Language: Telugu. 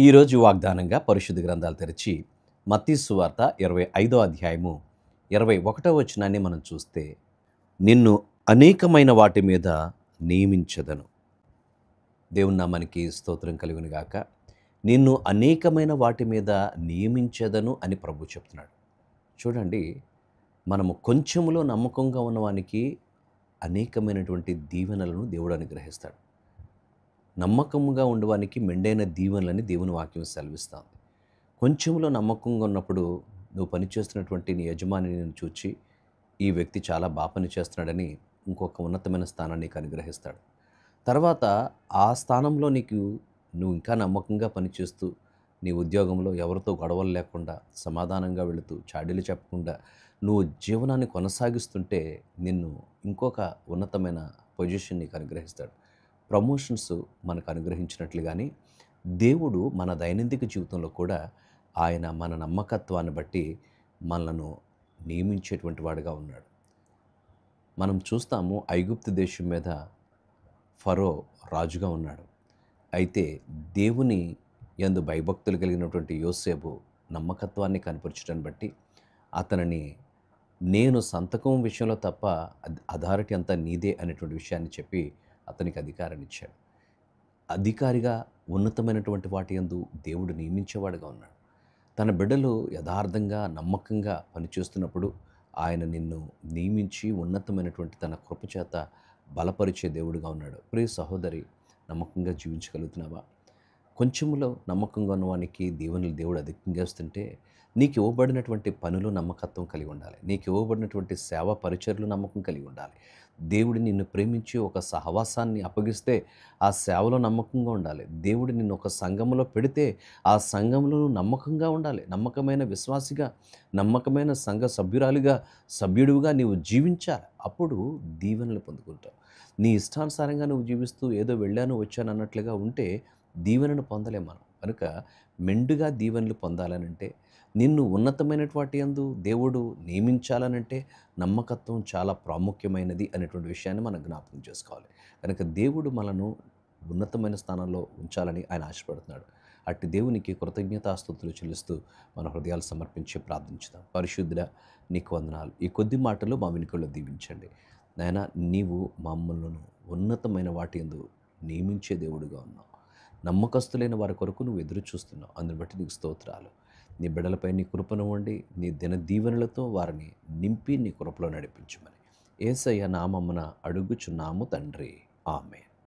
ఈరోజు వాగ్దానంగా పరిశుద్ధ గ్రంథాలు తెరిచి మత్తయి సువార్త 25వ అధ్యాయము 21వ వచనాన్ని మనం చూస్తే, నిన్ను అనేకమైన వాటి మీద నియమించెదను. దేవుని నామానికి స్తోత్రం కలుగును గాక. నిన్ను అనేకమైన వాటి మీద నియమించెదను అని ప్రభు చెప్తున్నాడు. చూడండి, మనము కొంచెములో నమ్మకంగా ఉన్నవానికి అనేకమైనటువంటి దీవెనలను దేవుడు అనుగ్రహిస్తాడు. నమ్మకంగా ఉండవానికి మెండైన దీవెనలని దేవుని వాక్యం సెలవిస్తుంది. కొంచెంలో నమ్మకంగా ఉన్నప్పుడు నువ్వు పనిచేస్తున్నటువంటి నీ యజమాని నిన్ను చూచి, ఈ వ్యక్తి చాలా బాగా పనిచేస్తున్నాడని ఇంకొక ఉన్నతమైన స్థానాన్ని నీకు అనుగ్రహిస్తాడు. తర్వాత ఆ స్థానంలో నువ్వు ఇంకా నమ్మకంగా పనిచేస్తూ నీ ఉద్యోగంలో ఎవరితో గొడవలు లేకుండా సమాధానంగా వెళుతూ చాడీలు చెప్పకుండా నువ్వు జీవనాన్ని కొనసాగిస్తుంటే నిన్ను ఇంకొక ఉన్నతమైన పొజిషన్ నీకు అనుగ్రహిస్తాడు. ప్రమోషన్స్ మనకు అనుగ్రహించినట్లుగానే దేవుడు మన దైనందిక జీవితంలో కూడా ఆయన మన నమ్మకత్వాన్ని బట్టి మనలను నియమించేటువంటి వాడుగా ఉన్నాడు. మనం చూస్తాము, ఐగుప్తు దేశం మీద ఫరో రాజుగా ఉన్నాడు. అయితే దేవుని యందు భయభక్తులు కలిగినటువంటి యోసేపు నమ్మకత్వాన్ని కనపరచడాన్ని బట్టి అతనిని నేను సంతకం విషయంలో తప్ప అథారిటీ అంతా నీదే అనేటువంటి విషయాన్ని చెప్పి అతనికి అధికారాన్ని ఇచ్చాడు. అధికారిగా ఉన్నతమైనటువంటి వాటి యందు దేవుడు నియమించేవాడుగా ఉన్నాడు. తన బిడ్డలు యథార్థంగా నమ్మకంగా పనిచేస్తున్నప్పుడు ఆయన నిన్ను నియమించి ఉన్నతమైనటువంటి తన కృపచేత బలపరిచే దేవుడుగా ఉన్నాడు. ప్రియ సహోదరి, నమ్మకంగా జీవించగలుగుతున్నావా? కొంచెంలో నమ్మకంగా ఉన్నవానికి దీవెనలు దేవుడు అధికంగా ఇస్తుంటే నీకు ఇవ్వబడినటువంటి పనులు నమ్మకత్వం కలిగి ఉండాలి. నీకు ఇవ్వబడినటువంటి సేవా పరిచర్లు నమ్మకం కలిగి ఉండాలి. దేవుడు నిన్ను ప్రేమించి ఒక సహవాసాన్ని అప్పగిస్తే ఆ సేవలో నమ్మకంగా ఉండాలి. దేవుడు నిన్ను ఒక సంఘంలో పెడితే ఆ సంఘంలో నమ్మకంగా ఉండాలి. నమ్మకమైన విశ్వాసిగా, నమ్మకమైన సంఘ సభ్యుడివిగా నీవు జీవించాలి. అప్పుడు దీవెనలు పొందుకుంటావు. నీ ఇష్టానుసారంగా నువ్వు జీవిస్తూ ఏదో వెళ్ళాను వచ్చాను అన్నట్లుగా ఉంటే దీవెనను పొందలేం మనం. కనుక మెండుగా దీవెనలు పొందాలనంటే, నిన్ను ఉన్నతమైనటువంటి వాటి యందు దేవుడు నియమించాలనంటే నమ్మకత్వం చాలా ప్రాముఖ్యమైనది అనేటువంటి విషయాన్ని మనం జ్ఞాపకం చేసుకోవాలి. కనుక దేవుడు మనను ఉన్నతమైన స్థానంలో ఉంచాలని ఆయన ఆశపడుతున్నాడు. అట్టి దేవునికి కృతజ్ఞతాస్తుతులు చెల్లిస్తూ మన హృదయాలు సమర్పించి ప్రార్థించుదాం. పరిశుద్ధుడా, నీకు వందనాలు. ఈ కొద్ది మాటలు మా వెనుకల్లో దీవించండి నాయనా. నీవు మమ్మల్ని ఉన్నతమైన వాటి యందు నియమించే దేవుడుగా ఉన్నావు. నమ్మకస్తులైన వారి కొరకు నువ్వు ఎదురు చూస్తున్నావు. అందుని బట్టి నీకు స్తోత్రాలు. నీ బిడ్డలపై నీ కృపను ఉండి నీ దిన దీవెనలతో వారిని నింపి నీ కృపలో నడిపించమని యేసయ్య నామమున అడుగుచున్నాము తండ్రి. ఆమేన్.